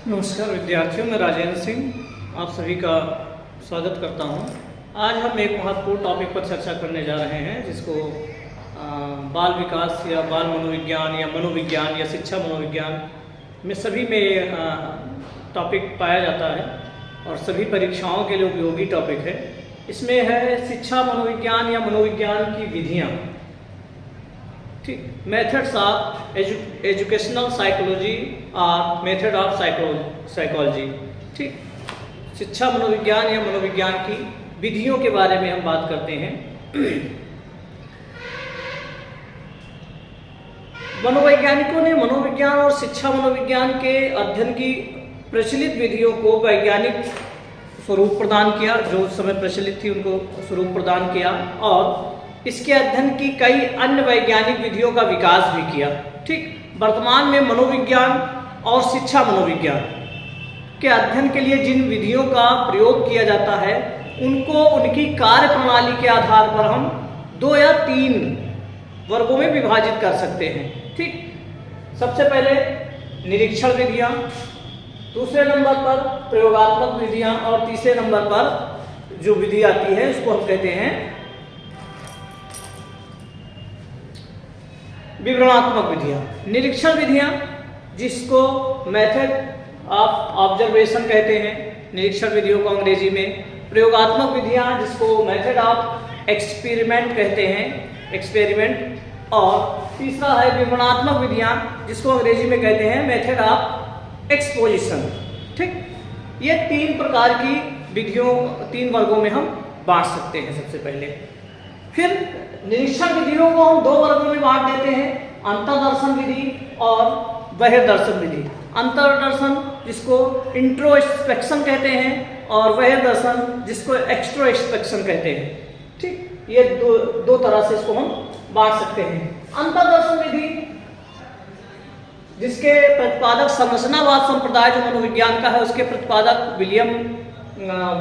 नमस्कार विद्यार्थियों, मैं राजेंद्र सिंह आप सभी का स्वागत करता हूं। आज हम एक महत्वपूर्ण टॉपिक पर चर्चा करने जा रहे हैं जिसको बाल विकास या बाल मनोविज्ञान या शिक्षा मनोविज्ञान में सभी में टॉपिक पाया जाता है और सभी परीक्षाओं के लिए उपयोगी टॉपिक है। इसमें है शिक्षा मनोविज्ञान या मनोविज्ञान की विधियाँ। ठीक, मेथड्स ऑफ एजुकेशनल साइकोलॉजी और मेथड ऑफ साइकोलॉजी। ठीक, शिक्षा मनोविज्ञान या मनोविज्ञान की विधियों के बारे में हम बात करते हैं। मनोवैज्ञानिकों ने मनोविज्ञान और शिक्षा मनोविज्ञान के अध्ययन की प्रचलित विधियों को वैज्ञानिक स्वरूप प्रदान किया, जो उस समय प्रचलित थी उनको स्वरूप प्रदान किया और इसके अध्ययन की कई अन्य वैज्ञानिक विधियों का विकास भी किया। ठीक, वर्तमान में मनोविज्ञान और शिक्षा मनोविज्ञान के अध्ययन के लिए जिन विधियों का प्रयोग किया जाता है उनको उनकी कार्य प्रणाली के आधार पर हम 2 या 3 वर्गों में विभाजित कर सकते हैं। ठीक, सबसे पहले निरीक्षण विधियां, दूसरे नंबर पर प्रयोगात्मक विधियां और तीसरे नंबर पर जो विधि आती है उसको हम कहते हैं विवरणात्मक विधियां। निरीक्षण विधियां जिसको मेथड ऑफ ऑब्जर्वेशन कहते हैं निरीक्षण विधियों को अंग्रेजी में। प्रयोगात्मक विधियां जिसको मेथड ऑफ एक्सपेरिमेंट कहते हैं, एक्सपेरिमेंट। और तीसरा है विवरणात्मक विधियां जिसको अंग्रेजी में कहते हैं मेथड ऑफ एक्सपोजिशन। ठीक, ये 3 प्रकार की विधियों 3 वर्गों में हम बांट सकते हैं। सबसे पहले फिर निरीक्षण विधियों को हम 2 वर्गों में बांट देते हैं, अंतर्दर्शन विधि और बहिर्दर्शन विधि। अंतर्दर्शन जिसको इंट्रोस्पेक्शन कहते हैं और बहिर्दर्शन जिसको एक्सट्रोस्पेक्शन कहते हैं। ठीक, ये दो तरह से इसको हम बांट सकते हैं। अंतर्दर्शन विधि जिसके प्रतिपादक संरचनावाद संप्रदाय जो मनोविज्ञान का है उसके प्रतिपादक विलियम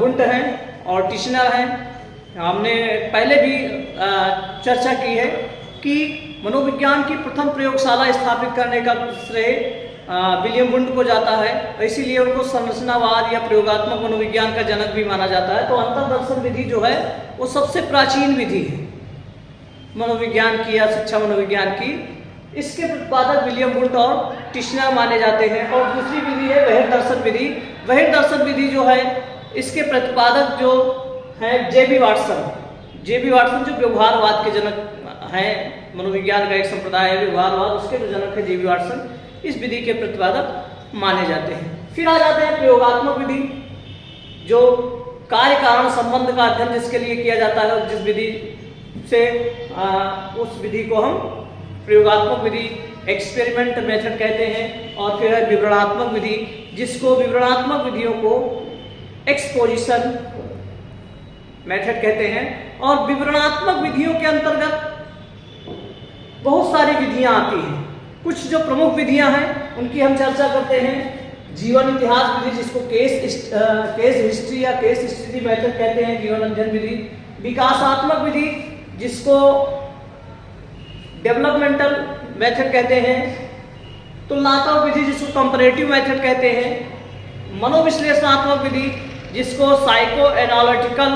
वुंट हैं और टिश्नर हैं। हमने पहले भी चर्चा की है कि मनोविज्ञान की प्रथम प्रयोगशाला स्थापित करने का श्रेय विलियम वुंट को जाता है, इसीलिए उनको संरचनावाद या प्रयोगात्मक मनोविज्ञान का जनक भी माना जाता है। तो अंतर्दर्शन विधि जो है वो सबसे प्राचीन विधि है मनोविज्ञान की या शिक्षा मनोविज्ञान की। इसके प्रतिपादक विलियम वुंट और टिश्नर माने जाते हैं। और दूसरी विधि है बहिर्दर्शन विधि। बहिर्दर्शन विधि जो है इसके प्रतिपादक जो है जे.बी. वाटसन जो व्यवहारवाद के जनक हैं, मनोविज्ञान का एक संप्रदाय है व्यवहारवाद, उसके जो जनक है जे.बी. वाटसन, इस विधि के प्रतिपादक माने जाते हैं। फिर आ जाते हैं प्रयोगात्मक विधि जो कार्य कारण संबंध का अध्ययन जिसके लिए किया जाता है, जिस विधि से उस विधि को हम प्रयोगात्मक विधि एक्सपेरिमेंट मेथड कहते हैं। और फिर है विवरणात्मक विधि जिसको विवरणात्मक विधियों को एक्सपोजिशन मेथड कहते हैं। और विवरणात्मक विधियों के अंतर्गत बहुत सारी विधियां आती हैं। कुछ जो प्रमुख विधियां हैं उनकी हम चर्चा करते हैं। जीवन इतिहास विधि जिसको केस हिस्ट्री या केस स्टडी मेथड कहते हैं, जीवन अध्ययन विधि। विकासात्मक विधि जिसको डेवलपमेंटल मेथड कहते हैं। तुलनात्मक विधि जिसको कंपैरेटिव मेथड कहते हैं। मनोविश्लेषणात्मक विधि जिसको साइको एनालिटिकल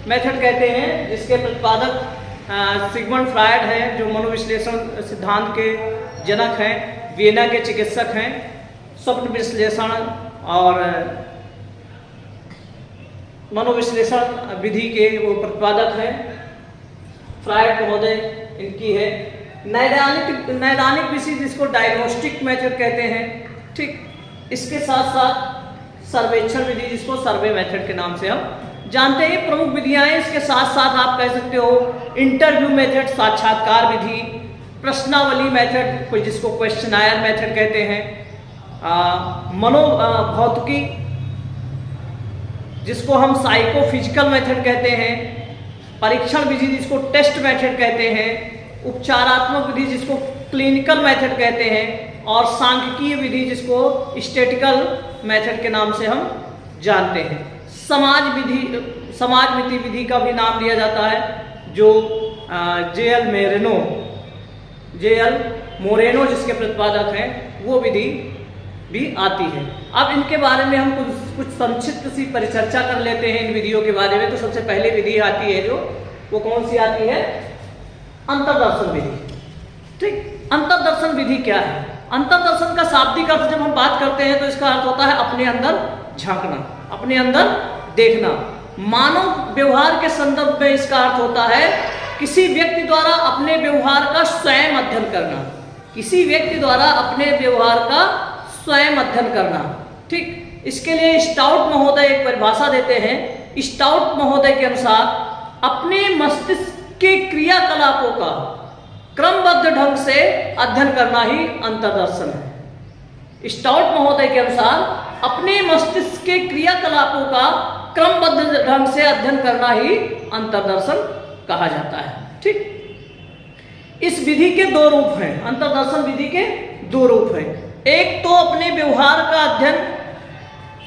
मेथड कहते हैं, जिसके प्रतिपादक सिगमंड फ्रायड हैं जो मनोविश्लेषण सिद्धांत के जनक हैं, वियना के चिकित्सक हैं, स्वप्न विश्लेषण और मनोविश्लेषण विधि के वो प्रतिपादक हैं, फ्रायड महोदय इनकी है। नैदानिक विधि जिसको डायग्नोस्टिक मेथड कहते हैं। ठीक, इसके साथ साथ सर्वेक्षण विधि जिसको सर्वे मेथड के नाम से हम जानते हैं। प्रमुख विधियां हैं। इसके साथ साथ आप कह सकते हो इंटरव्यू मेथड, साक्षात्कार विधि, प्रश्नावली मेथड कोई जिसको क्वेश्चनायर मेथड कहते हैं, मनोभौतिकी जिसको हम साइकोफिजिकल मेथड कहते हैं, परीक्षण विधि जिसको टेस्ट मेथड कहते हैं, उपचारात्मक विधि जिसको क्लिनिकल मेथड कहते हैं और सांख्यिकीय विधि जिसको स्टैटिकल मेथड के नाम से हम जानते हैं। समाजमिति विधि का भी नाम लिया जाता है जो जे.एल. मोरेनो जिसके प्रतिपादक हैं वो विधि भी आती है। अब इनके बारे में हम कुछ संक्षिप्त सी परिचर्चा कर लेते हैं इन विधियों के बारे में। तो सबसे पहले विधि आती है जो, वो कौन सी आती है? अंतर्दर्शन विधि। ठीक, अंतर्दर्शन विधि क्या है? अंतर्दर्शन का शाब्दिक अर्थ जब हम बात करते हैं तो इसका अर्थ होता है अपने अंदर झांकना, अपने अंदर देखना। मानव व्यवहार के संदर्भ में इसका अर्थ होता है किसी व्यक्ति द्वारा अपने व्यवहार का स्वयं अध्ययन करना, किसी व्यक्ति द्वारा अपने व्यवहार का स्वयं अध्ययन करना। ठीक, इसके लिए स्टाउट महोदय एक परिभाषा देते हैं। स्टाउट महोदय के अनुसार अपने मस्तिष्क के क्रियाकलापों का क्रमबद्ध ढंग से अध्ययन करना ही अंतर्दर्शन है। स्टाउट महोदय के अनुसार अपने मस्तिष्क के क्रियाकलापों का क्रमबद्ध ढंग से अध्ययन करना ही अंतर्दर्शन कहा जाता है। ठीक, इस विधि के दो रूप हैं, अंतर्दर्शन विधि के दो रूप हैं। एक तो अपने व्यवहार का अध्ययन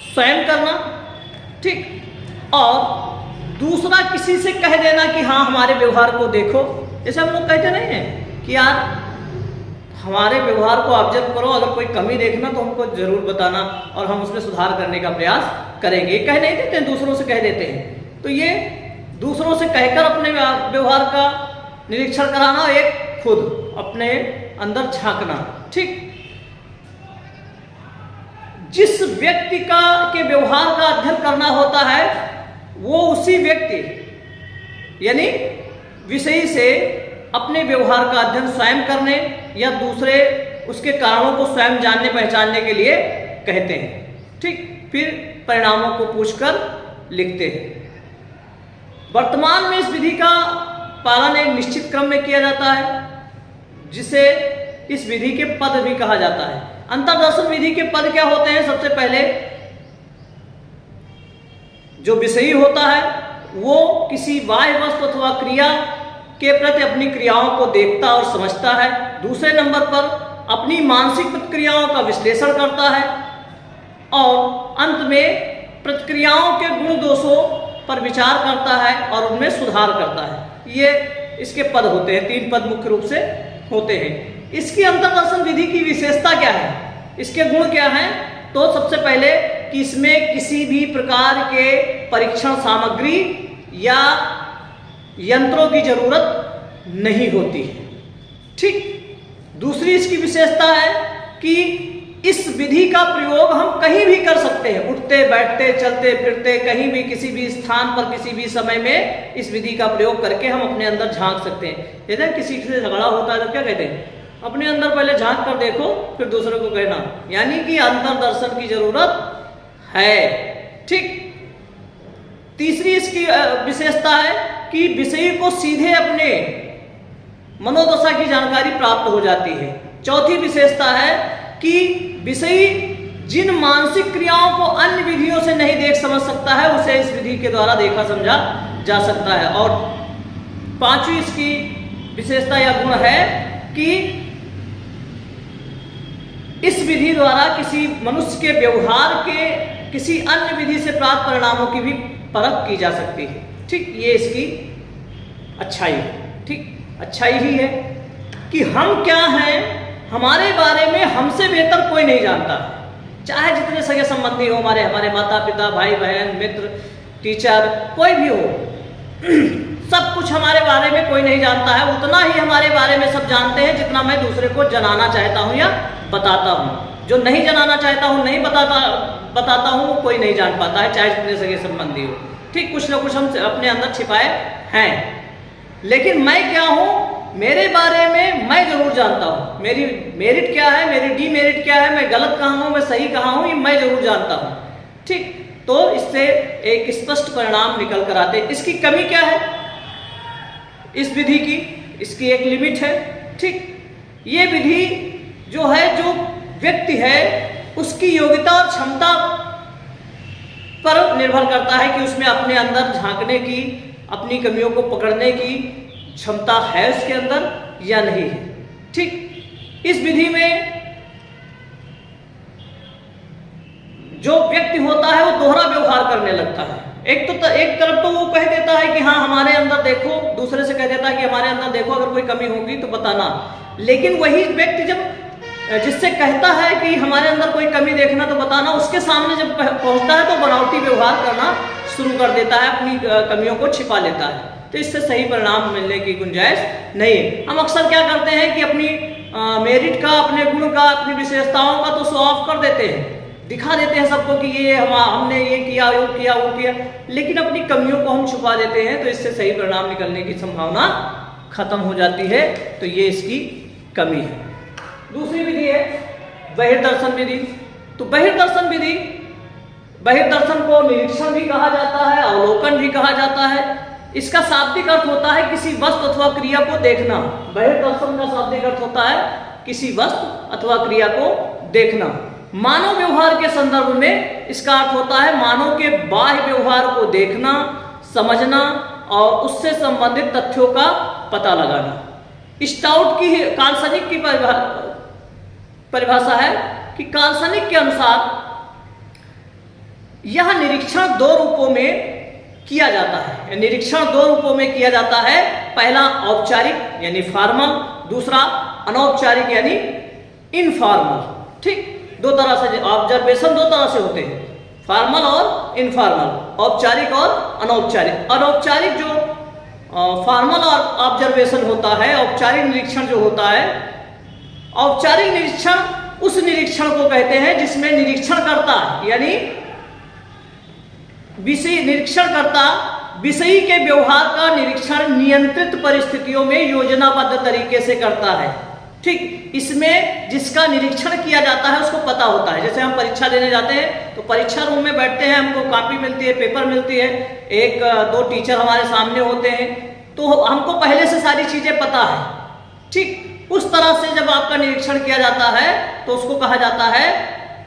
स्वयं करना, ठीक, और दूसरा किसी से कह देना कि हाँ हमारे व्यवहार को देखो। जैसे हम लोग कहते नहीं हैं कि यार हमारे व्यवहार को ऑब्जर्व करो, अगर कोई कमी देखना तो हमको जरूर बताना और हम उसमें सुधार करने का प्रयास करेंगे। कह नहीं देते हैं, दूसरों से कह देते हैं। तो ये दूसरों से कहकर अपने व्यवहार का निरीक्षण कराना, एक खुद अपने अंदर झांकना। ठीक, जिस व्यक्ति के व्यवहार का अध्ययन करना होता है वो उसी व्यक्ति यानी विषयी से अपने व्यवहार का अध्ययन स्वयं करने या दूसरे उसके कारणों को स्वयं जानने पहचानने के लिए कहते हैं। ठीक, फिर परिणामों को पूछकर लिखते हैं। वर्तमान में इस विधि का पालन एक निश्चित क्रम में किया जाता है जिसे इस विधि के पद भी कहा जाता है। अंतर्दर्शन विधि के पद क्या होते हैं? सबसे पहले जो विषयी होता है वो किसी बाह्य वस्तु अथवा क्रिया के प्रति अपनी क्रियाओं को देखता और समझता है। दूसरे नंबर पर अपनी मानसिक प्रतिक्रियाओं का विश्लेषण करता है और अंत में प्रतिक्रियाओं के गुण दोषों पर विचार करता है और उनमें सुधार करता है। ये इसके पद होते हैं, 3 पद मुख्य रूप से होते हैं। इसकी अंतर्दर्शन विधि की विशेषता क्या है, इसके गुण क्या हैं? तो सबसे पहले कि इसमें किसी भी प्रकार के परीक्षण सामग्री या यंत्रों की जरूरत नहीं होती है। ठीक, दूसरी इसकी विशेषता है कि इस विधि का प्रयोग हम कहीं भी कर सकते हैं, उठते बैठते चलते फिरते कहीं भी किसी भी स्थान पर किसी भी समय में इस विधि का प्रयोग करके हम अपने अंदर झांक सकते हैं। जैसे किसी से झगड़ा होता है तो क्या कहते हैं, अपने अंदर पहले झांक कर देखो फिर दूसरे को कहना, यानी कि अंतर्दर्शन की जरूरत है। ठीक, तीसरी इसकी विशेषता है कि विषयी को सीधे अपने मनोदशा की जानकारी प्राप्त हो जाती है। चौथी विशेषता है कि विषयी जिन मानसिक क्रियाओं को अन्य विधियों से नहीं देख समझ सकता है उसे इस विधि के द्वारा देखा समझा जा सकता है। और पांचवी इसकी विशेषता या गुण है कि इस विधि द्वारा किसी मनुष्य के व्यवहार के किसी अन्य विधि से प्राप्त परिणामों की भी परख की जा सकती है। ठीक, ये इसकी अच्छाई है। ठीक, अच्छाई ही है कि हम क्या हैं, हमारे बारे में हमसे बेहतर कोई नहीं जानता। चाहे जितने सगे संबंधी हो, हमारे माता पिता भाई बहन मित्र टीचर कोई भी हो, सब कुछ हमारे बारे में कोई नहीं जानता है। उतना ही हमारे बारे में सब जानते हैं जितना मैं दूसरे को जनाना चाहता हूँ या बताता हूँ। जो नहीं जनाना चाहता हूँ, नहीं बताता हूँ, वो कोई नहीं जान पाता है, चाहे जितने सगे संबंधी हो। ठीक, कुछ ना कुछ हम अपने अंदर छिपाए हैं। लेकिन मैं क्या हूँ, मेरे बारे में मैं जरूर जानता हूँ। मेरी मेरिट क्या है, मेरी डीमेरिट क्या है, मैं गलत कहाँ हूँ, मैं सही कहाँ हूँ, ये मैं जरूर जानता हूँ। ठीक, तो इससे एक स्पष्ट परिणाम निकल कर आते हैं। इसकी कमी क्या है इस विधि की? इसकी एक लिमिट है। ठीक, ये विधि जो है, जो व्यक्ति है उसकी योग्यता और क्षमता पर निर्भर करता है कि उसमें अपने अंदर झांकने की, अपनी कमियों को पकड़ने की क्षमता है उसके अंदर या नहीं है। ठीक, इस विधि में जो व्यक्ति होता है वो दोहरा व्यवहार करने लगता है। एक तरफ तो वो कह देता है कि हाँ हमारे अंदर देखो, दूसरे से कह देता है कि हमारे अंदर देखो, अगर कोई कमी होगी तो बताना। लेकिन वही व्यक्ति जब जिससे कहता है कि हमारे अंदर कोई कमी देखना तो बताना, उसके सामने जब पहुंचता है तो बनावटी व्यवहार करना शुरू कर देता है, अपनी कमियों को छिपा लेता है। तो इससे सही परिणाम मिलने की गुंजाइश नहीं है। हम अक्सर क्या करते हैं कि अपनी मेरिट का, अपने गुण का, अपनी विशेषताओं का तो शो ऑफ कर देते हैं, दिखा देते हैं सबको कि ये हमने ये किया, वो किया, वो किया, लेकिन अपनी कमियों को हम छुपा देते हैं। तो इससे सही परिणाम निकलने की संभावना खत्म हो जाती है। तो ये इसकी कमी है। दूसरी विधि है बहिर्दर्शन विधि। तो बहिर्दर्शन विधि, बहिर्दर्शन को निरीक्षण भी कहा जाता है, अवलोकन भी कहा जाता है। इसका शाब्दिक अर्थ होता है किसी वस्तु अथवा क्रिया को देखना। बहिर्दर्शन का शाब्दिक अर्थ होता है किसी वस्तु अथवा क्रिया को देखना। मानव व्यवहार के संदर्भ में इसका अर्थ होता है मानव के बाह्य व्यवहार को देखना, समझना और उससे संबंधित तथ्यों का पता लगाना। स्टाउट की काल्पनिक की परिभाषा है कि काल्पनिक के अनुसार यह निरीक्षण दो रूपों में किया जाता है। निरीक्षण दो रूपों में किया जाता है। पहला औपचारिक यानी फॉर्मल, दूसरा अनौपचारिक यानी इनफॉर्मल। ठीक, दो तरह से ऑब्जर्वेशन दो तरह से होते हैं, फॉर्मल और इनफॉर्मल, औपचारिक और अनौपचारिक। अनौपचारिक जो फॉर्मल और ऑब्जर्वेशन होता है, औपचारिक निरीक्षण जो होता है, औपचारिक निरीक्षण उस निरीक्षण को कहते हैं जिसमें निरीक्षणकर्ता यानी विषय निरीक्षणकर्ता विषयी के व्यवहार का निरीक्षण नियंत्रित परिस्थितियों में योजनाबद्ध तरीके से करता है। ठीक, इसमें जिसका निरीक्षण किया जाता है उसको पता होता है। जैसे हम परीक्षा देने जाते हैं तो परीक्षा रूम में बैठते हैं, हमको कॉपी मिलती है, पेपर मिलती है, एक दो टीचर हमारे सामने होते हैं, तो हमको पहले से सारी चीजें पता है। ठीक, उस तरह से जब आपका निरीक्षण किया जाता है तो उसको कहा जाता है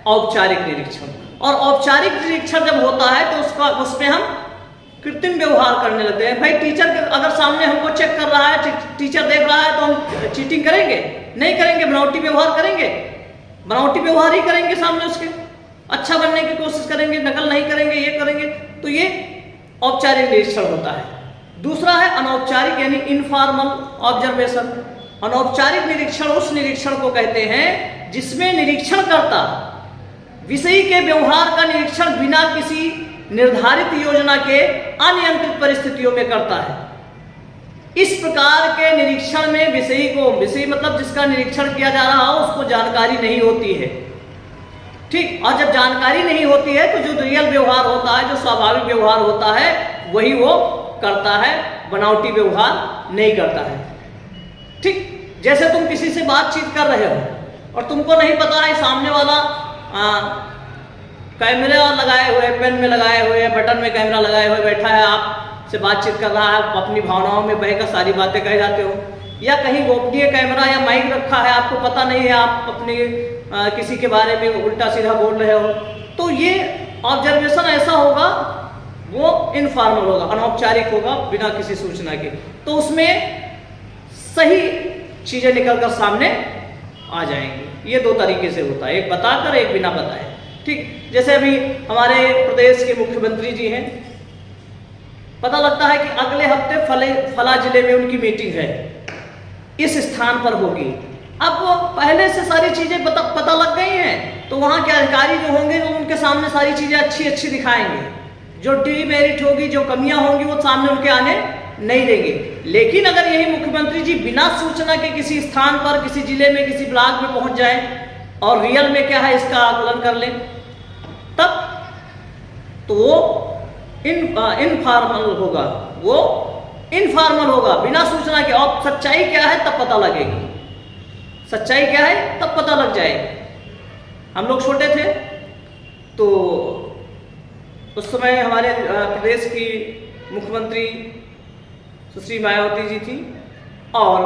औपचारिक निरीक्षण। और औपचारिक निरीक्षण जब होता है तो उसमें हम कृत्रिम व्यवहार करने लगते हैं। भाई टीचर अगर सामने हमको चेक कर रहा है, टीचर देख रहा है, तो हम चीटिंग करेंगे? नहीं करेंगे, बनावटी व्यवहार करेंगे, बनावटी व्यवहार ही करेंगे सामने उसके, अच्छा बनने की कोशिश करेंगे, नकल नहीं करेंगे, ये करेंगे। तो ये औपचारिक निरीक्षण होता है। दूसरा है अनौपचारिक यानी इनफॉर्मल ऑब्जर्वेशन। अनौपचारिक निरीक्षण उस निरीक्षण को कहते हैं जिसमें निरीक्षणकर्ता विषयी के व्यवहार का निरीक्षण बिना किसी निर्धारित योजना के अनियंत्रित परिस्थितियों में करता है। इस प्रकार के निरीक्षण में विषयी को, विषयी मतलब जिसका निरीक्षण किया जा रहा हो, उसको जानकारी नहीं होती है। ठीक, और जब जानकारी नहीं होती है तो जो रियल व्यवहार होता है, जो स्वाभाविक व्यवहार होता है, वही वो करता है, बनावटी व्यवहार नहीं करता है। ठीक, जैसे तुम किसी से बातचीत कर रहे हो और तुमको नहीं पता है सामने वाला कैमरा लगाए हुए, पेन में लगाए हुए, बटन में कैमरा लगाए हुए बैठा है, आपसे बातचीत कर रहा है, अपनी भावनाओं में बहकर सारी बातें कह जाते हो, या कहीं गोपनीय कैमरा या माइक रखा है, आपको पता नहीं है, आप अपने किसी के बारे में उल्टा सीधा बोल रहे हो, तो ये ऑब्जर्वेशन ऐसा होगा, वो इनफॉर्मल होगा, अनौपचारिक होगा, बिना किसी सूचना के। तो उसमें सही चीजें निकलकर सामने आ जाएंगी। ये दो तरीके से होता है, एक बताकर, एक बिना बताए। ठीक, जैसे अभी हमारे प्रदेश के मुख्यमंत्री जी हैं, पता लगता है कि अगले हफ्ते फला जिले में उनकी मीटिंग है, इस स्थान पर होगी। अब वो पहले से सारी चीजें पता लग गई हैं, तो वहाँ के अधिकारी जो होंगे वो उनके सामने सारी चीजें अच्छी अच्छी दिखाएंगे, जो डीमेरिट होगी, जो कमियां होंगी, वो सामने उनके आने नहीं देंगे। लेकिन अगर यही मुख्यमंत्री जी बिना सूचना के किसी स्थान पर, किसी जिले में, किसी ब्लॉक में पहुंच जाएं और रियल में क्या है इसका आकलन कर लें, तब तो वो इनफॉर्मल होगा, वो इनफॉर्मल होगा, बिना सूचना के। और सच्चाई क्या है तब पता लगेगी, सच्चाई क्या है तब पता लग जाएगा। हम लोग छोटे थे तो उस समय हमारे प्रदेश की मुख्यमंत्री सुश्री मायावती जी थी और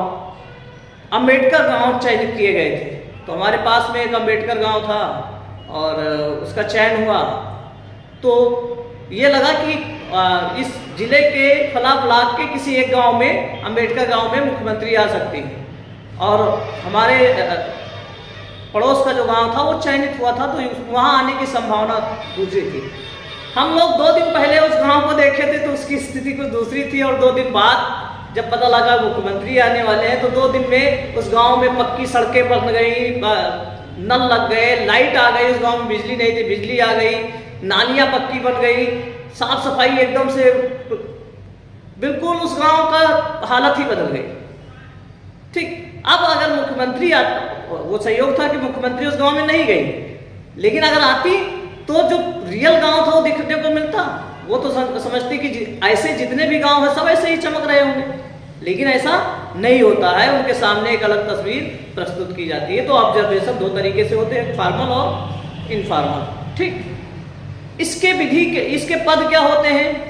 अंबेडकर गांव चयनित किए गए थे। तो हमारे पास में एक अंबेडकर गांव था और उसका चयन हुआ, तो ये लगा कि इस जिले के फला ब्लॉक के किसी एक गांव में, अंबेडकर गांव में मुख्यमंत्री आ सकती है। और हमारे पड़ोस का जो गांव था वो चयनित हुआ था, तो वहाँ आने की संभावना दूसरी थी। हम लोग 2 दिन पहले उस गांव को देखे थे तो उसकी स्थिति कुछ दूसरी थी, और 2 दिन बाद जब पता लगा मुख्यमंत्री आने वाले हैं तो 2 दिन में उस गांव में पक्की सड़कें बन गई, नल लग गए, लाइट आ गई, उस गांव में बिजली नहीं थी, बिजली आ गई, नालियां पक्की बन गई, साफ सफाई एकदम से बिल्कुल उस गांव का हालत ही बदल गई। ठीक, अब अगर मुख्यमंत्री वो सहयोग था कि मुख्यमंत्री उस गांव में नहीं गई, लेकिन अगर आती तो जो रियल गांव था वो दिखने को मिलता। वो तो समझती कि ऐसे जितने भी गांव हैं सब ऐसे ही चमक रहे होंगे, लेकिन ऐसा नहीं होता है। उनके सामने एक अलग तस्वीर प्रस्तुत की जाती है। तो ऑब्जर्वेशन दो तरीके से होते हैं, फॉर्मल और इनफॉर्मल। ठीक, इसके पद क्या होते हैं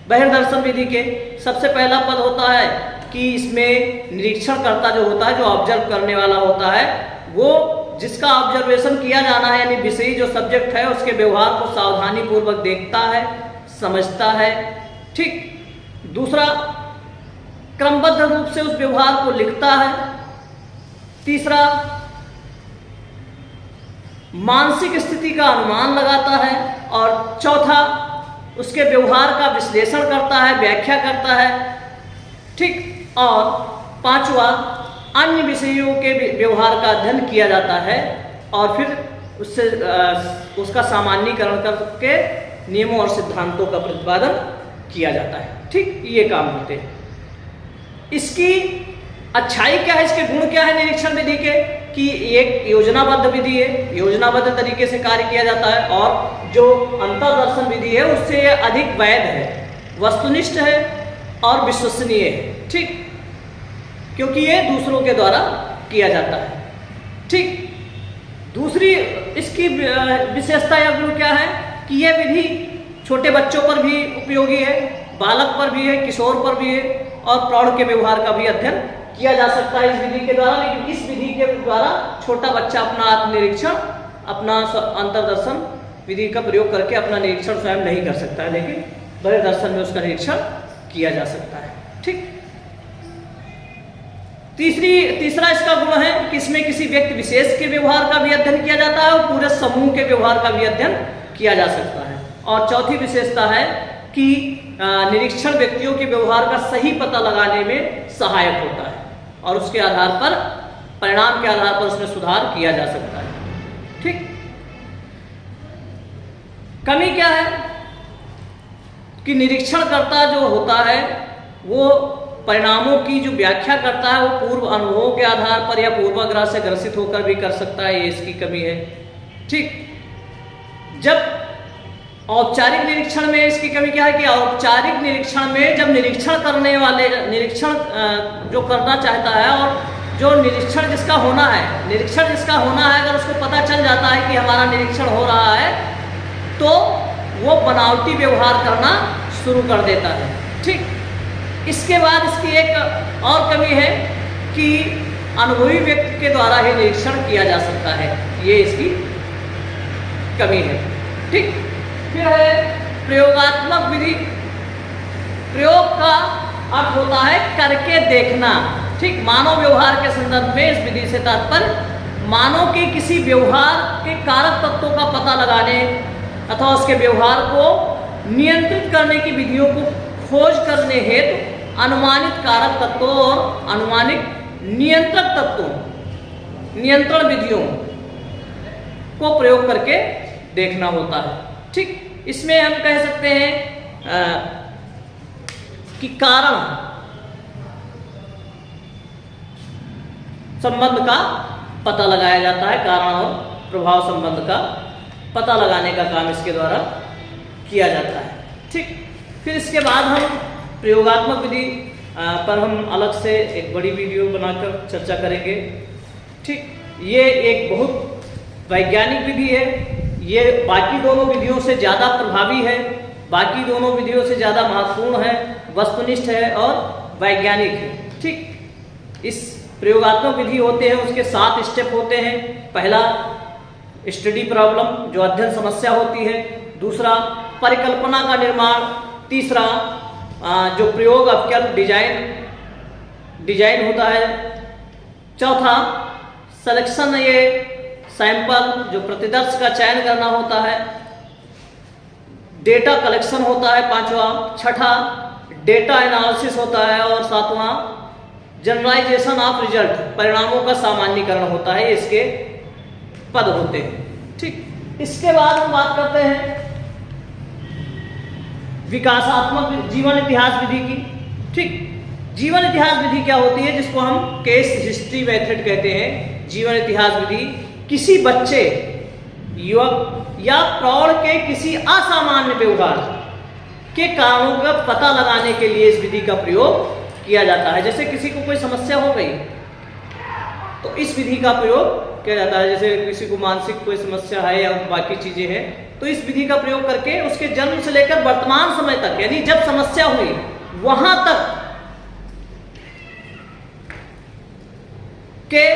बहिर्दर्शन विधि के? सबसे पहला पद होता है कि इसमें निरीक्षणकर्ता जो होता है, जो ऑब्जर्व करने वाला होता है, वो जिसका ऑब्जर्वेशन किया जाना है, यानी विषयी जो सब्जेक्ट है, उसके व्यवहार को सावधानी पूर्वक देखता है, समझता है। ठीक, दूसरा क्रमबद्ध रूप से उस व्यवहार को लिखता है। तीसरा मानसिक स्थिति का अनुमान लगाता है। और चौथा उसके व्यवहार का विश्लेषण करता है, व्याख्या करता है। ठीक, और पांचवा अन्य विषयों के व्यवहार का अध्ययन किया जाता है और फिर उससे उसका सामान्यीकरण करके नियमों और सिद्धांतों का प्रतिपादन किया जाता है। ठीक, ये काम होते हैं। इसकी अच्छाई क्या है, इसके गुण क्या है निरीक्षण विधि के? कि एक योजनाबद्ध विधि है, योजनाबद्ध तरीके से कार्य किया जाता है, और जो अंतर्दर्शन विधि है उससे ये अधिक वैध है, वस्तुनिष्ठ है और विश्वसनीय है। ठीक, क्योंकि ये दूसरों के द्वारा किया जाता है। ठीक, दूसरी इसकी विशेषता या गुण क्या है कि यह विधि छोटे बच्चों पर भी उपयोगी है, बालक पर भी है, किशोर पर भी है, और प्रौढ़ के व्यवहार का भी अध्ययन किया जा सकता है इस विधि के द्वारा। लेकिन इस विधि के द्वारा छोटा बच्चा अपना आत्मनिरीक्षण, अपना अंतर्दर्शन विधि का प्रयोग करके अपना निरीक्षण स्वयं नहीं कर सकता है, लेकिन बहिर्दर्शन में उसका निरीक्षण किया जा सकता है। ठीक, तीसरा इसका गुण है कि इसमें किसी व्यक्ति विशेष के व्यवहार का भी अध्ययन किया जाता है और पूरे समूह के व्यवहार का भी अध्ययन किया जा सकता है। और चौथी विशेषता है कि निरीक्षण व्यक्तियों के व्यवहार का सही पता लगाने में सहायक होता है और उसके आधार पर, परिणाम के आधार पर उसमें सुधार किया जा सकता है। ठीक, कमी क्या है कि निरीक्षणकर्ता जो होता है वो परिणामों की जो व्याख्या करता है वो पूर्व अनुभवों के आधार पर या पूर्वाग्रह से ग्रसित होकर भी कर सकता है, ये इसकी कमी है। ठीक, जब औपचारिक निरीक्षण में इसकी कमी क्या है कि औपचारिक निरीक्षण में जब निरीक्षण करने वाले, निरीक्षण जो करना चाहता है और जो निरीक्षण जिसका होना है, निरीक्षण जिसका होना है, अगर उसको पता चल जाता है कि हमारा निरीक्षण हो रहा है तो वो बनावटी व्यवहार करना शुरू कर देता है। ठीक, इसके बाद इसकी एक और कमी है कि अनुभवी व्यक्ति के द्वारा ही निरीक्षण किया जा सकता है, ये इसकी कमी है। ठीक, फिर है प्रयोगात्मक विधि। प्रयोग का अर्थ होता है करके देखना। ठीक, मानव व्यवहार के संदर्भ में इस विधि से तात्पर्य मानव के किसी व्यवहार के कारक तत्वों का पता लगाने अथवा उसके व्यवहार को नियंत्रित करने की विधियों को खोज करने हेतु अनुमानित कारक तत्वों और अनुमानित नियंत्रक तत्वों, नियंत्रण विधियों को प्रयोग करके देखना होता है। ठीक, इसमें हम कह सकते हैं कि कारण संबंध का पता लगाया जाता है, कारण और प्रभाव संबंध का पता लगाने का काम इसके द्वारा किया जाता है। ठीक, फिर इसके बाद हम प्रयोगात्मक विधि पर हम अलग से एक बड़ी वीडियो बनाकर चर्चा करेंगे। ठीक, ये एक बहुत वैज्ञानिक विधि है, ये बाकी दोनों विधियों से ज़्यादा प्रभावी है, बाकी दोनों विधियों से ज़्यादा महत्वपूर्ण है, वस्तुनिष्ठ है और वैज्ञानिक है। ठीक, इस प्रयोगात्मक विधि होते हैं, उसके 7 स्टेप होते हैं। पहला स्टडी प्रॉब्लम, जो अध्ययन समस्या होती है। दूसरा परिकल्पना का निर्माण। तीसरा जो प्रयोग अपकल्प डिजाइन होता है। चौथा सिलेक्शन, ये सैंपल जो प्रतिदर्श का चयन करना होता है। डेटा कलेक्शन होता है पांचवा। छठा डेटा एनालिसिस होता है और सातवां जनरलाइजेशन ऑफ रिजल्ट, परिणामों का सामान्यीकरण होता है। इसके पद होते हैं। ठीक, इसके बाद हम बात करते हैं विकासात्मक जीवन इतिहास विधि की। ठीक, जीवन इतिहास विधि क्या होती है, जिसको हम केस हिस्ट्री मेथड कहते हैं। जीवन इतिहास विधि किसी बच्चे, युवक या प्रौढ़ के किसी असामान्य व्यवहार के कारणों का पता लगाने के लिए इस विधि का प्रयोग किया जाता है। जैसे किसी को कोई समस्या हो गई तो इस विधि का प्रयोग किया जाता है। जैसे किसी को मानसिक कोई समस्या है या बाकी चीजें हैं, तो इस विधि का प्रयोग करके उसके जन्म से लेकर वर्तमान समय तक, यानी जब समस्या हुई वहां तक के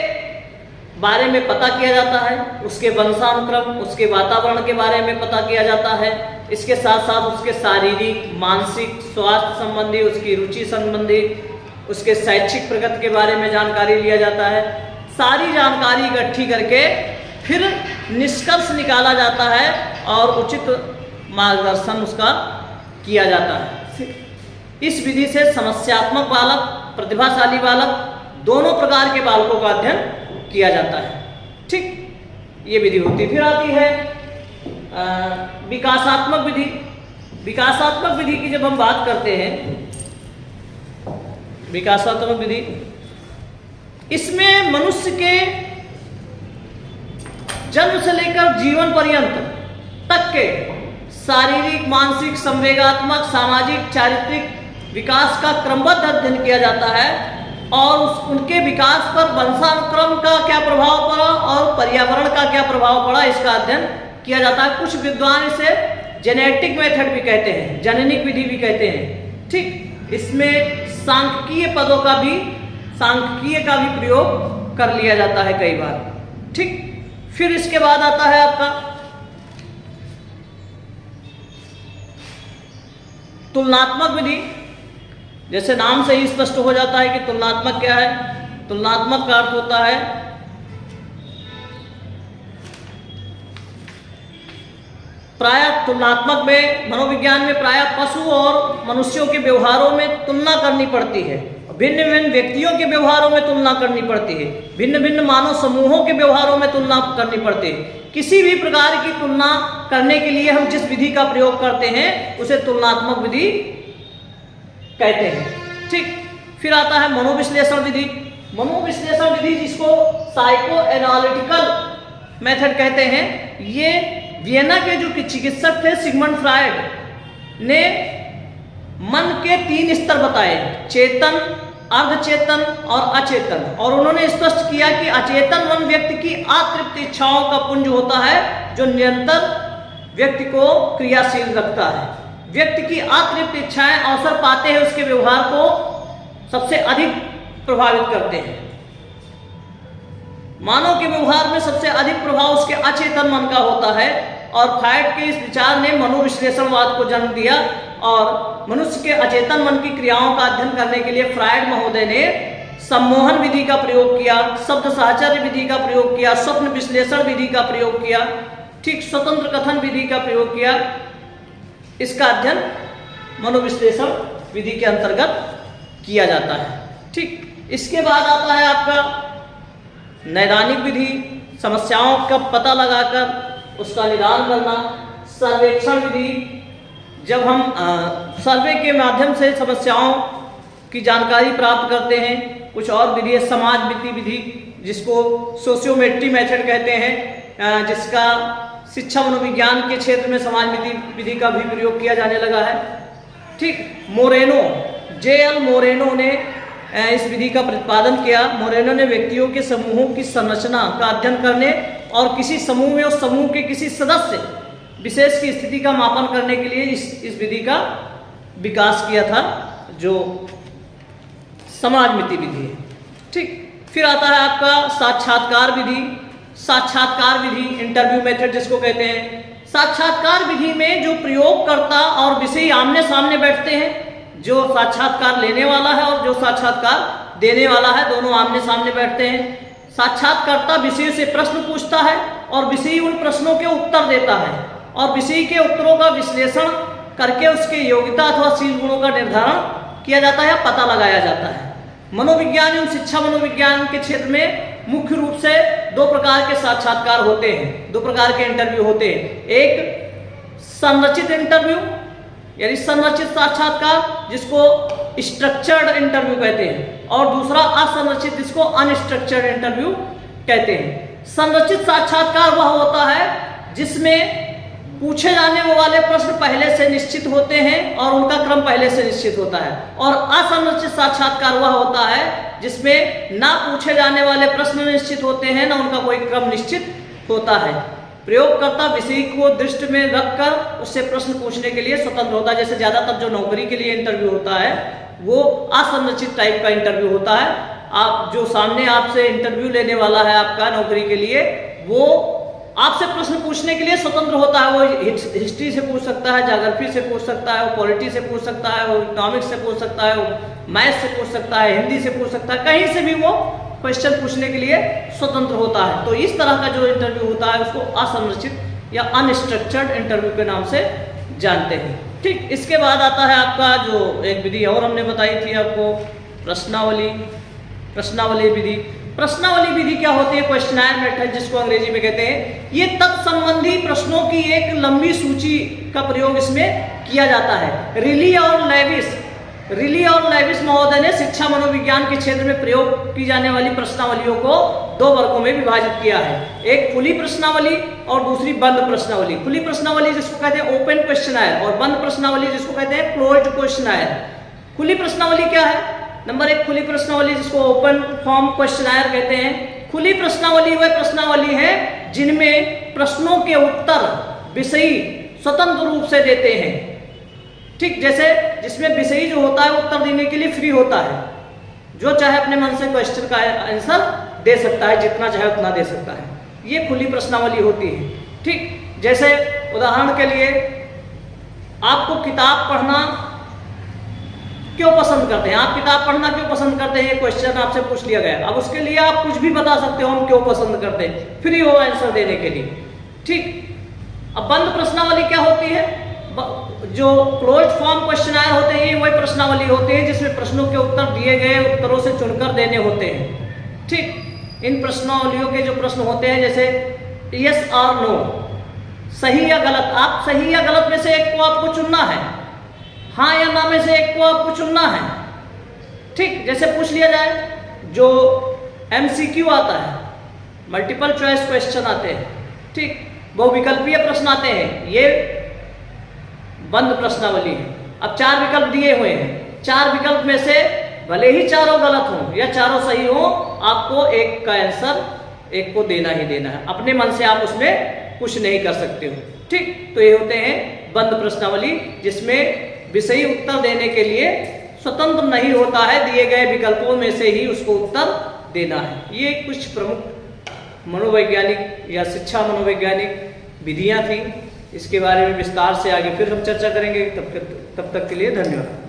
बारे में पता किया जाता है। उसके वंशानुक्रम, उसके वातावरण के बारे में पता किया जाता है। इसके साथ साथ उसके शारीरिक, मानसिक स्वास्थ्य संबंधी, उसकी रुचि संबंधी, उसके शैक्षिक प्रगति के बारे में जानकारी लिया जाता है। सारी जानकारी इकट्ठी करके फिर निष्कर्ष निकाला जाता है और उचित मार्गदर्शन उसका किया जाता है। इस विधि से समस्यात्मक बालक, प्रतिभाशाली बालक, दोनों प्रकार के बालकों का अध्ययन किया जाता है। ठीक, ये विधि होती है। फिर आती है विकासात्मक विधि। विकासात्मक विधि की जब हम बात करते हैं, विकासात्मक विधि, इसमें मनुष्य के जन्म से लेकर जीवन पर्यंत तक के शारीरिक, मानसिक, संवेगात्मक, सामाजिक, चारित्रिक विकास का क्रमबद्ध अध्ययन किया जाता है और उनके विकास पर वंशानुक्रम का क्या प्रभाव पड़ा और पर्यावरण का क्या प्रभाव पड़ा, इसका अध्ययन किया जाता है। कुछ विद्वान इसे जेनेटिक मेथड भी कहते हैं, जननिक विधि भी कहते हैं। ठीक, इसमें सांख्यिकीय पदों का भी, सांख्यिकीय का भी प्रयोग कर लिया जाता है कई बार। ठीक, फिर इसके बाद आता है आपका तुलनात्मक विधि। जैसे नाम से ही स्पष्ट हो जाता है कि तुलनात्मक क्या है। तुलनात्मक का अर्थ होता है प्रायः तुलनात्मक में, मनोविज्ञान में प्रायः पशु और मनुष्यों के व्यवहारों में तुलना करनी पड़ती है। भिन्न भिन्न व्यक्तियों के व्यवहारों में तुलना करनी पड़ती है। भिन्न भिन्न मानव समूहों के व्यवहारों में तुलना करनी पड़ती है। किसी भी प्रकार की तुलना करने के लिए हम जिस विधि का प्रयोग करते हैं उसे तुलनात्मक विधि कहते हैं। ठीक, फिर आता है मनोविश्लेषण विधि। मनोविश्लेषण विधि, जिसको साइको एनालिटिकल मेथड कहते हैं, ये वियना के जो चिकित्सक थे सिगमंड फ्रायड ने मन के 3 स्तर बताए, चेतन, अर्धचेतन और अचेतन। और उन्होंने स्पष्ट किया कि अचेतन मन व्यक्ति की अतृप्त इच्छाओं का पुंज होता है जो निरंतर व्यक्ति को क्रियाशील रखता है। व्यक्ति की अतृप्त इच्छाएं अवसर पाते हैं उसके व्यवहार को सबसे अधिक प्रभावित करते हैं। मानव के व्यवहार में सबसे अधिक प्रभाव उसके अचेतन मन का होता है। और फ्रायड के इस विचार ने मनोविश्लेषणवाद को जन्म दिया और मनुष्य के अचेतन मन की क्रियाओं का अध्ययन करने के लिए फ्रायड महोदय ने सम्मोहन विधि का प्रयोग किया, शब्द साहचर्य विधि का प्रयोग किया, स्वप्न विश्लेषण विधि का प्रयोग किया, ठीक, स्वतंत्र कथन विधि का प्रयोग किया। इसका अध्ययन मनोविश्लेषण विधि के अंतर्गत किया जाता है। ठीक, इसके बाद आता है आपका नैदानिक विधि, समस्याओं का पता लगाकर उसका निदान करना। सर्वेक्षण विधि, जब हम सर्वे के माध्यम से समस्याओं की जानकारी प्राप्त करते हैं। कुछ और विधि है समाजमिति विधि, जिसको सोशियोमेट्री मेथड कहते हैं, जिसका शिक्षा मनोविज्ञान के क्षेत्र में समाजमिति विधि का भी प्रयोग किया जाने लगा है। ठीक, मोरेनो, J.L. मोरेनो ने इस विधि का प्रतिपादन किया। मोरेनो ने व्यक्तियों के समूहों की संरचना का अध्ययन करने और किसी समूह में उस समूह के किसी सदस्य विशेष की स्थिति का मापन करने के लिए इस विधि का विकास किया था, जो समाजमिति विधि है। ठीक, फिर आता है आपका साक्षात्कार विधि। साक्षात्कार विधि, इंटरव्यू मेथड जिसको कहते हैं। साक्षात्कार विधि में जो प्रयोगकर्ता और विषयी आमने सामने बैठते हैं, जो साक्षात्कार लेने वाला है और जो साक्षात्कार देने वाला है, दोनों आमने सामने बैठते हैं। साक्षात्कारकर्ता विषय से प्रश्न पूछता है और विषयी उन प्रश्नों के उत्तर देता है और विषयी के उत्तरों का विश्लेषण करके उसके योग्यता अथवा शील गुणों का निर्धारण किया जाता है या पता लगाया जाता है। मनोविज्ञान एवं शिक्षा मनोविज्ञान के क्षेत्र में मुख्य रूप से दो प्रकार के साक्षात्कार होते हैं, दो प्रकार के इंटरव्यू होते हैं। एक संरचित इंटरव्यू यानी संरचित साक्षात्कार जिसको स्ट्रक्चर्ड इंटरव्यू कहते हैं, और दूसरा असंरचित जिसको अनस्ट्रक्चर्ड इंटरव्यू कहते हैं। संरचित साक्षात्कार वह होता है जिसमें पूछे जाने वाले प्रश्न पहले से निश्चित होते हैं और उनका क्रम पहले से निश्चित होता है, और असंरचित साक्षात्कार वह होता है जिसमें ना पूछे जाने वाले प्रश्न निश्चित होते हैं ना उनका कोई क्रम निश्चित होता है। प्रयोगकर्ता विषय को दृष्टि में रखकर उससे प्रश्न पूछने के लिए स्वतंत्र होता है। जैसे ज्यादातर जो नौकरी के लिए इंटरव्यू होता है वो असंरचित टाइप का इंटरव्यू होता है। आप जो सामने आपसे इंटरव्यू लेने वाला है आपका नौकरी के लिए, वो आपसे प्रश्न पूछने के लिए स्वतंत्र होता है। वो हिस्ट्री से पूछ सकता है, ज्योग्राफी से पूछ सकता है, वो पॉलिटी से पूछ सकता है, वो इकोनॉमिक्स से पूछ सकता है, वो मैथ से पूछ सकता है, हिंदी से पूछ सकता है, कहीं से भी वो क्वेश्चन पूछने के लिए स्वतंत्र होता है। तो इस तरह का जो इंटरव्यू होता है उसको असंरचित या अनस्ट्रक्चर्ड इंटरव्यू के नाम से जानते हैं। ठीक, इसके बाद आता है आपका जो एक विधि और हमने बताई थी आपको, प्रश्नावली विधि। प्रश्नावली विधि क्या होती है? क्वेश्चनायर मेथड जिसको अंग्रेजी में कहते हैं। ये तत्संबंधी प्रश्नों की एक लंबी सूची का प्रयोग इसमें किया जाता है। रिली और लेविस महोदय ने शिक्षा मनोविज्ञान के क्षेत्र में प्रयोग की जाने वाली प्रश्नावलियों को दो वर्गों में विभाजित किया है। एक खुली प्रश्नावली और दूसरी बंद प्रश्नावली। खुली प्रश्नावली जिसको कहते हैं ओपन क्वेश्चनायर, और बंद प्रश्नावली जिसको कहते हैं क्लोज्ड क्वेश्चनायर। खुली प्रश्नावली क्या है? नंबर एक, खुली प्रश्नावली जिसको ओपन फॉर्म क्वेश्चनायर कहते हैं। खुली प्रश्नावली वह प्रश्नावली है जिनमें प्रश्नों के उत्तर विषयी स्वतंत्र रूप से देते हैं। ठीक, जैसे जिसमें विषयी जो होता है उत्तर देने के लिए फ्री होता है, जो चाहे अपने मन से क्वेश्चन का आंसर दे सकता है, जितना चाहे उतना दे सकता है। ये खुली प्रश्नावली होती है। ठीक, जैसे उदाहरण के लिए आपको किताब पढ़ना क्यों पसंद करते हैं, आप किताब पढ़ना क्यों पसंद करते हैं, ये क्वेश्चन आपसे पूछ लिया गया। अब उसके लिए आप कुछ भी बता सकते हो हम क्यों पसंद करते हैं, फ्री हो आंसर देने के लिए। ठीक, अब बंद प्रश्नावली क्या होती है? जो क्लोज्ड फॉर्म क्वेश्चनायर होते हैं ये वही प्रश्नावली होती है जिसमें प्रश्नों के उत्तर दिए गए उत्तरों से चुनकर देने होते हैं। ठीक, इन प्रश्नावलियों के जो प्रश्न होते हैं जैसे यस और नो, सही या गलत, आप सही या गलत में से एक को आपको चुनना है, हाँ या ना में से एक को आपको चुनना है। ठीक, जैसे पूछ लिया जाए जो MCQ आता है, मल्टीपल चॉइस क्वेश्चन आते हैं, ठीक, बहुविकल्पीय प्रश्न आते हैं, ये बंद प्रश्नावली है। अब 4 विकल्प दिए हुए हैं, 4 विकल्प में से भले ही चारों गलत हों या चारों सही हो, आपको एक का आंसर एक को देना ही देना है। अपने मन से आप उसमें कुछ नहीं कर सकते हो। ठीक, तो ये होते हैं बंद प्रश्नावली जिसमें विषयी उत्तर देने के लिए स्वतंत्र नहीं होता है, दिए गए विकल्पों में से ही उसको उत्तर देना है। ये कुछ प्रमुख मनोवैज्ञानिक या शिक्षा मनोवैज्ञानिक विधियां थी। इसके बारे में विस्तार से आगे फिर हम चर्चा करेंगे। तब तक के लिए धन्यवाद।